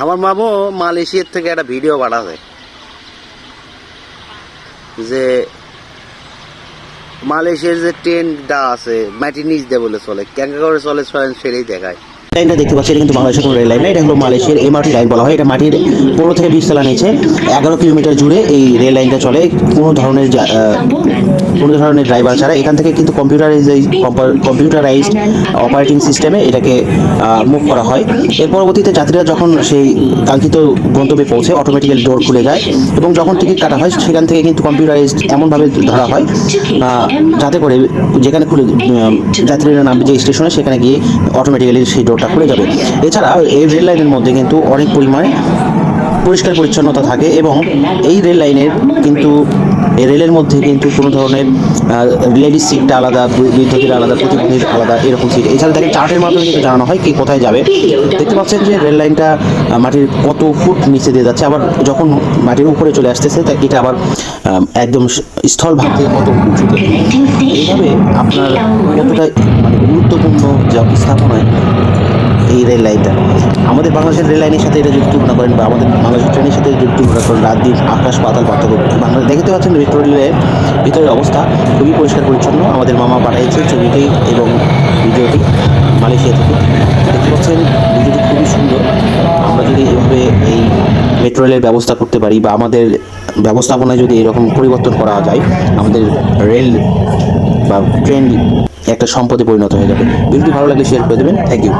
আমার মামু মালয়েশিয়ার থেকে একটা ভিডিও পাঠাছে যে মালয়েশিয়ার যে ট্রেনটা আছে মাটির নিচ দিয়ে বলে চলে ক্যাঙ্কা করে চলে সেটাই দেখায়। লাইনটা দেখতে পাচ্ছি এটা কিন্তু বাংলাদেশের কোনো রেল লাইন না, এটা হলো মালয়েশিয়ার এমআরটি লাইন বলা হয়। এটা মাটির 15 থেকে 20 তলা নিচে 11 কিলোমিটার জুড়ে এই রেল লাইনটা চলে। কোনো ধরনের ড্রাইভার ছাড়া এখান থেকে কিন্তু কম্পিউটারাইজড অপারেটিং সিস্টেমে এটাকে মুভ করা হয়। এর পরবর্তীতে যাত্রীরা যখন সেই কাঙ্ক্ষিত গন্তব্যে পৌঁছে অটোমেটিক্যালি ডোর খুলে যায় এবং যখন টিকিট কাটা হয় সেখান থেকে কিন্তু কম্পিউটারাইজড এমনভাবে ধরা হয় যাতে করে যেখানে খুলে যাত্রীরা নামবে যে স্টেশনে সেখানে গিয়ে অটোমেটিক্যালি সেই ডোরটা খুলে যাবে। এছাড়া এই রেল লাইনের মধ্যে কিন্তু অনেক পরিমাণে পরিষ্কার পরিচ্ছন্নতা থাকে এবং এই রেল লাইনের কিন্তু এই রেলের মধ্যে কিন্তু কোনো ধরনের লেডিস সিটটা আলাদা, বৃদ্ধদের আলাদা, প্রতিবন্ধীর আলাদা এরকম সিট। এছাড়া তাকে চার্টের মাধ্যমে কিন্তু জানানো হয় কি কোথায় যাবে। দেখতে পাচ্ছেন যে রেল লাইনটা মাটির কত ফুট নিচে দিয়ে যাচ্ছে, আবার যখন মাটির উপরে চলে আসতেছে তা এটা আবার একদম স্থল ভাগ থেকে কত উঁচুতে। এইভাবে আপনার কতটা মানে গুরুত্বপূর্ণ স্থাপনায় এই রেল লাইনটা। আমাদের বাংলাদেশের রেল লাইনের সাথে এটা যদি তুলনা করেন বা আমাদের বাংলাদেশের ট্রেনের সাথে যদি তুলনা করেন, রাত দিন আকাশ পাতাল পার্থক্য। বাংলাদেশ দেখতে পাচ্ছেন মেট্রো রেলের ভিতরের অবস্থা খুবই পরিষ্কার পরিচ্ছন্ন। আমাদের মামা পাঠিয়েছে ছবিটি এবং ভিডিওটি মালয়েশিয়া থেকে। দেখতে পাচ্ছেন ভিডিওটি খুবই সুন্দর। আমরা যদি এভাবে এই মেট্রো রেলের ব্যবস্থা করতে পারি বা আমাদের ব্যবস্থাপনায় যদি এরকম পরিবর্তন করা যায়, আমাদের রেল বা ট্রেন একটা সম্পদে পরিণত হয়ে যাবে। ভিডিওটি ভালো লাগলে শেয়ার করে দেবেন। Thank you.